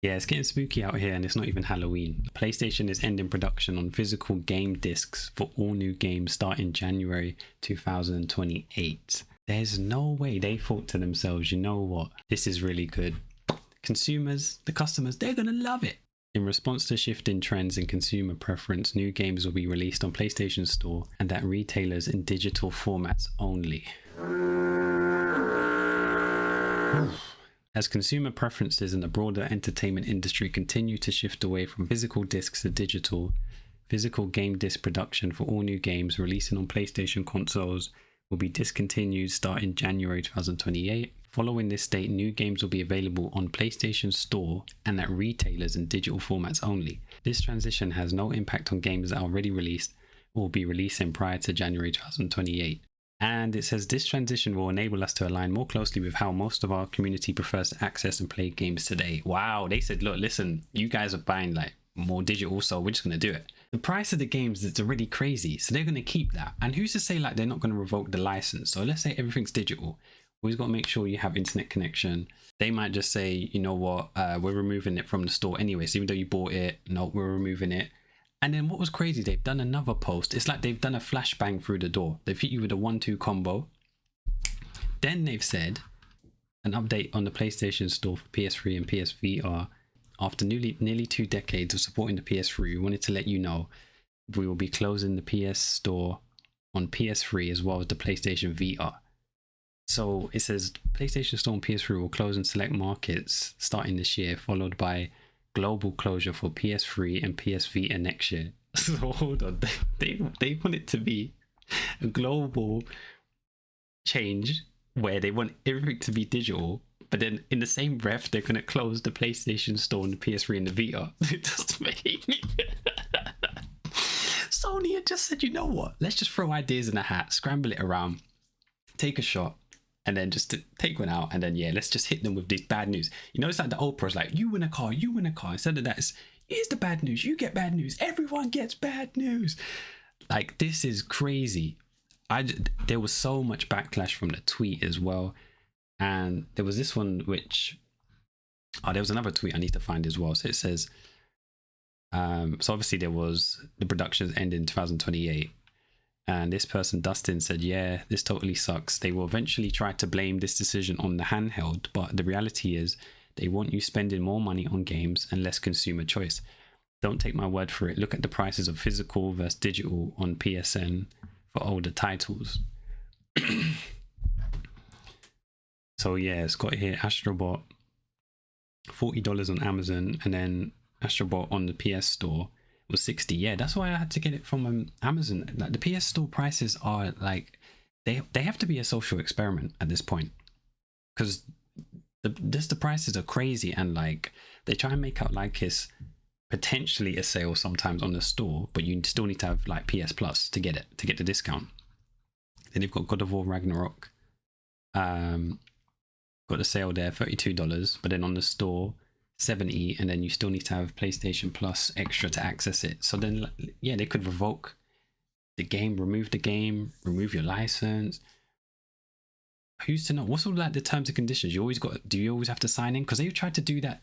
Yeah, it's getting spooky out here and it's not even Halloween. PlayStation is ending production on physical game discs for all new games starting January 2028. There's no way they thought to themselves, you know what, this is really good. Consumers, the customers, they're gonna love it. In response to shifting trends in consumer preference, new games will be released on PlayStation Store and at retailers in digital formats only. As consumer preferences in the broader entertainment industry continue to shift away from physical discs to digital, physical game disc production for all new games releasing on PlayStation consoles will be discontinued starting January 2028. Following this date, new games will be available on PlayStation Store and at retailers in digital formats only. This transition has no impact on games that are already released or will be releasing prior to January 2028. And it says this transition will enable us to align more closely with how most of our community prefers to access and play games today. Wow, they said, look, listen, you guys are buying like more digital, so we're just going to do it. The price of the games is already crazy, so they're going to keep that. And who's to say like they're not going to revoke the license? So let's say everything's digital. Always got to make sure you have internet connection. They might just say, you know what, we're removing it from the store anyway. So even though you bought it, no, we're removing it. And then what was crazy, they've done another post. It's like they've done a flashbang through the door. They've hit you with a 1-2 combo. Then they've said an update on the PlayStation Store for PS3 and PSVR. After nearly 2 decades of supporting the PS3, we wanted to let you know we will be closing the PS Store on PS3 as well as the PlayStation VR. So it says PlayStation Store and PS3 will close in select markets starting this year, followed by global closure for PS3 and PS Vita next year. So hold on, they want it to be a global change where they want everything to be digital, but then in the same breath they're going to close the PlayStation Store and the PS3 and the Vita. It doesn't make me. Sony had just said, you know what, let's just throw ideas in a hat, scramble it around, take a shot, and then just to take one out, and then yeah, let's just hit them with this bad news. You know, it's like the old pros, like you win a car, you win a car. Instead of that, it's here's the bad news, you get bad news, everyone gets bad news. Like, this is crazy. There was so much backlash from the tweet as well, and there was this one which there was another tweet I need to find as well. So it says so obviously there was the productions end in 2028. And this person, Dustin, said, yeah, this totally sucks. They will eventually try to blame this decision on the handheld, but the reality is they want you spending more money on games and less consumer choice. Don't take my word for it. Look at the prices of physical versus digital on PSN for older titles. So yeah, it's got here Astrobot, $40 on Amazon, and then Astrobot on the PS Store was 60. Yeah, that's why I had to get it from Amazon. Like, the PS Store prices are like they have to be a social experiment at this point, because the prices are crazy, and like they try and make out like it's potentially a sale sometimes on the store, but you still need to have like PS Plus to get the discount. Then they've got God of War Ragnarok, got the sale there, $32, but then on the store $70, and then you still need to have PlayStation Plus extra to access it. So then yeah, they could revoke the game, remove your license. Who's to know? What's all like the terms and conditions? Do you always have to sign in? Because they tried to do that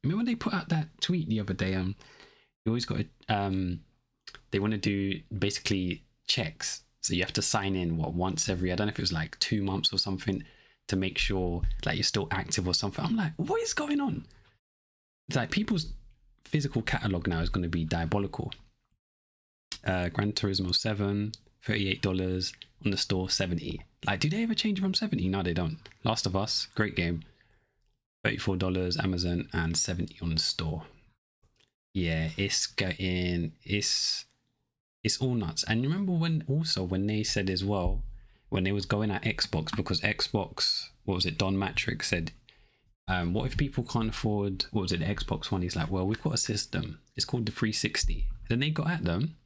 remember when they put out that tweet the other day, you always got to they want to do basically checks, so you have to sign in once every, I don't know if it was like 2 months or something, to make sure like you're still active or something. I'm like, what is going on? It's like people's physical catalog now is going to be diabolical. Gran Turismo 7, $38 on the store, $70. Like, do they ever change from $70? No, they don't. Last of Us, great game, $34 Amazon and $70 on the store. Yeah, it's all nuts. And remember when they said as well, when they was going at Xbox, because Xbox, what was it, Don Matrix said, what if people can't afford, what was it, the Xbox One? He's like, well, we've got a system, it's called the 360. Then they got at them,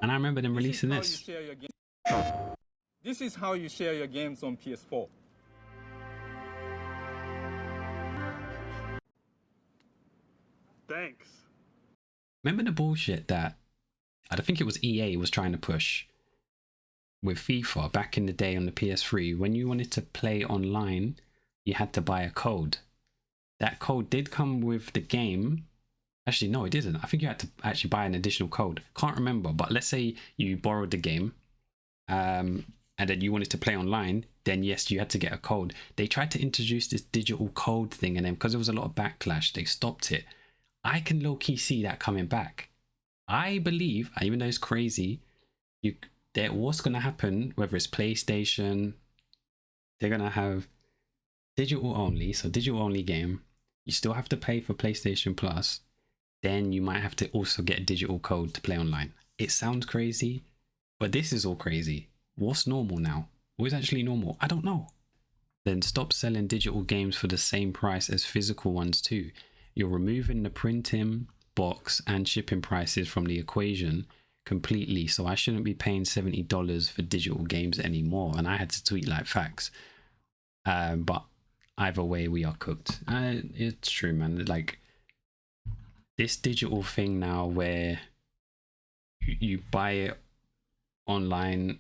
and I remember them releasing this. This is how you share your games on PS4. Thanks. Remember the bullshit that I think it was EA was trying to push with FIFA back in the day on the PS3? When you wanted to play online, you had to buy a code. that code did come with the game. Actually, no, it didn't. I think you had to actually buy an additional code. Can't remember, but let's say you borrowed the game, and then you wanted to play online, then yes, you had to get a code. They tried to introduce this digital code thing, and then because there was a lot of backlash, they stopped it. I can low-key see that coming back. I believe, even though it's crazy, what's going to happen, whether it's PlayStation, they're going to have digital only, so digital only game. You still have to pay for PlayStation Plus. Then you might have to also get a digital code to play online. It sounds crazy, but this is all crazy. What's normal now? What is actually normal? I don't know. Then stop selling digital games for the same price as physical ones too. You're removing the printing, box, and shipping prices from the equation completely. So I shouldn't be paying $70 for digital games anymore. And I had to tweet like facts. But either way, we are cooked. It's true, man. Like, this digital thing now where you buy it online,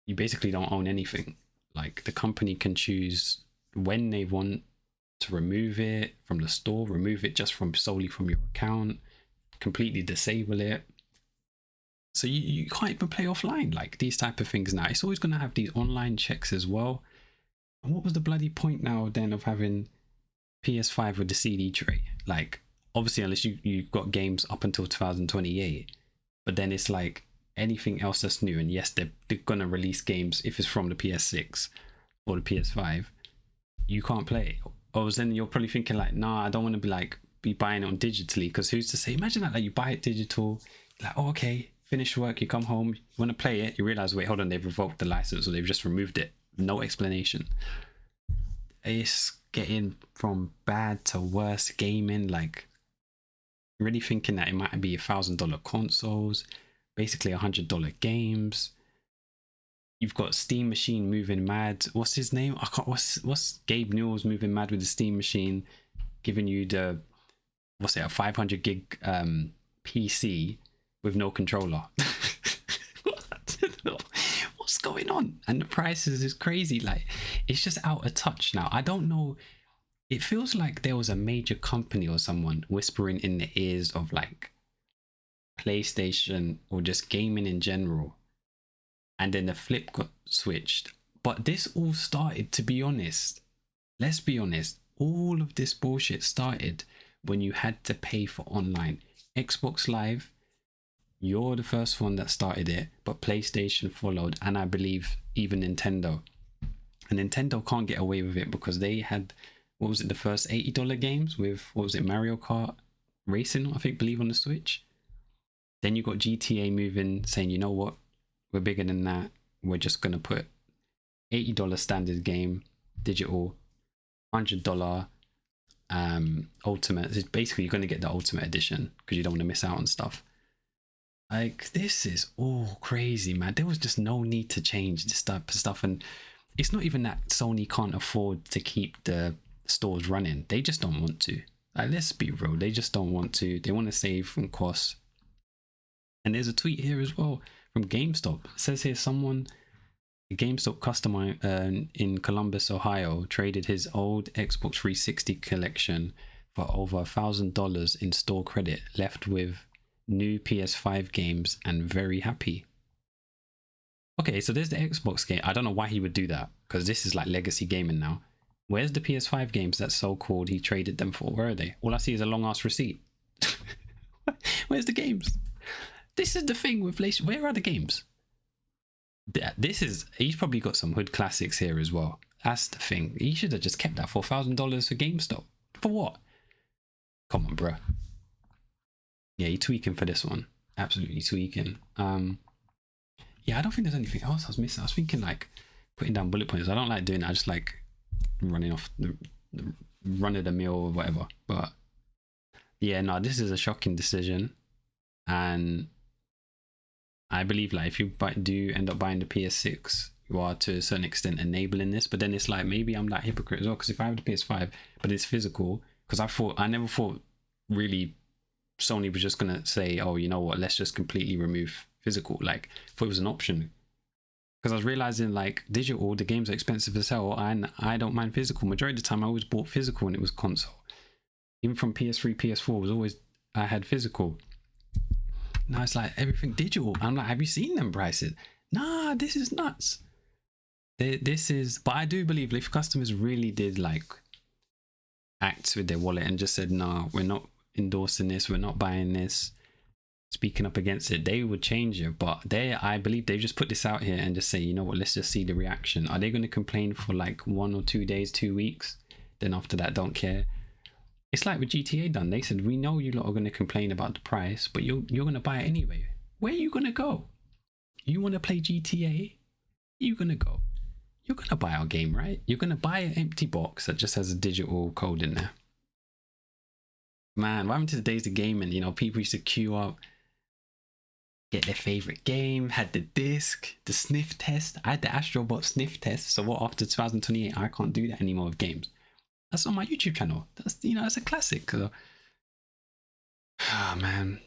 you basically don't own anything. Like, the company can choose when they want to remove it from the store, remove it just solely from your account, completely disable it. So you can't even play offline, like these type of things now. It's always going to have these online checks as well. And what was the bloody point now then of having PS5 with the CD tray? Like, obviously, unless you've got games up until 2028, but then it's like anything else that's new. And yes, they're going to release games if it's from the PS6 or the PS5. You can't play it. Or then you're probably thinking like, nah, I don't want to be buying it on digitally, because who's to say? Imagine that, like, you buy it digital, like, oh, okay, finish work, you come home, you want to play it, you realize, wait, hold on, they've revoked the license or they've just removed it. No explanation. It's getting from bad to worse gaming. Like, really thinking that it might be $1,000 consoles, basically $100 games. You've got Steam Machine moving mad. What's his name? I can't. What's Gabe Newell's moving mad with the Steam Machine, giving you the a 500 gig PC with no controller. What's going on? And the prices is crazy. Like, it's just out of touch now. I don't know. It feels like there was a major company or someone whispering in the ears of like PlayStation or just gaming in general, and then the flip got switched. But this all started, to be honest, let's be honest, all of this bullshit started when you had to pay for online. Xbox Live, you're the first one that started it, but PlayStation followed, and I believe even Nintendo. And Nintendo can't get away with it because they had, what was it, the first $80 games with, what was it, Mario Kart Racing, I think, believe, on the Switch. Then you got GTA moving, saying, you know what, we're bigger than that. We're just going to put $80 standard game, digital, $100 ultimate. It's basically, you're going to get the ultimate edition because you don't want to miss out on stuff. Like, this is all crazy, man. There was just no need to change this type of stuff. And it's not even that Sony can't afford to keep the stores running. They just don't want to. Like, let's be real. They just don't want to. They want to save on costs. And there's a tweet here as well from GameStop. It says here, someone, a GameStop customer in Columbus, Ohio, traded his old Xbox 360 collection for over $1,000 in store credit, left with new PS5 games and very happy. Okay, so there's the Xbox game. I don't know why he would do that, because this is like legacy gaming now. Where's the PS5 games that's so called he traded them for? Where are they? All I see is a long ass receipt. Where's the games? This is the thing with PlayStation. Where are the games? He's probably got some hood classics here as well. That's the thing. He should have just kept that for $1,000 for GameStop. For what? Come on, bruh. Yeah, you're tweaking for this one. Absolutely tweaking. Yeah, I don't think there's anything else I was missing. I was thinking like putting down bullet points. I don't like doing that. I just like running off the run of the mill or whatever. But yeah, no, this is a shocking decision. And I believe like if you do end up buying the PS6, you are to a certain extent enabling this. But then it's like, maybe I'm that hypocrite as well, because if I have the PS5 but it's physical, because I never thought really Sony was just gonna say, oh, you know what, let's just completely remove physical. Like, I thought it was an option, because I was realizing like digital, the games are expensive as hell, and I don't mind physical. Majority of the time I always bought physical and it was console. Even from PS3, PS4 was always, I had physical. Now it's like everything digital. I'm like, have you seen them prices? Nah, this is nuts. This is, but I do believe if customers really did like act with their wallet and just said, no, we're not endorsing this, we're not buying this, speaking up against it, they would change it. But I believe they just put this out here and just say, you know what, let's just see the reaction. Are they going to complain for like 1 or 2 days, 2 weeks? Then after that, don't care. It's like with GTA done. They said, we know you lot are going to complain about the price, but you're going to buy it anyway. Where are you going to go? You want to play GTA? You're going to go. You're going to buy our game, right? You're going to buy an empty box that just has a digital code in there. Man, what happened to the days of gaming? You know, people used to queue up, get their favorite game, had the disc, the sniff test. I had the Astrobot sniff test. So what, after 2028, I can't do that anymore with games. That's on my YouTube channel. That's, you know, that's a classic. Ah, man.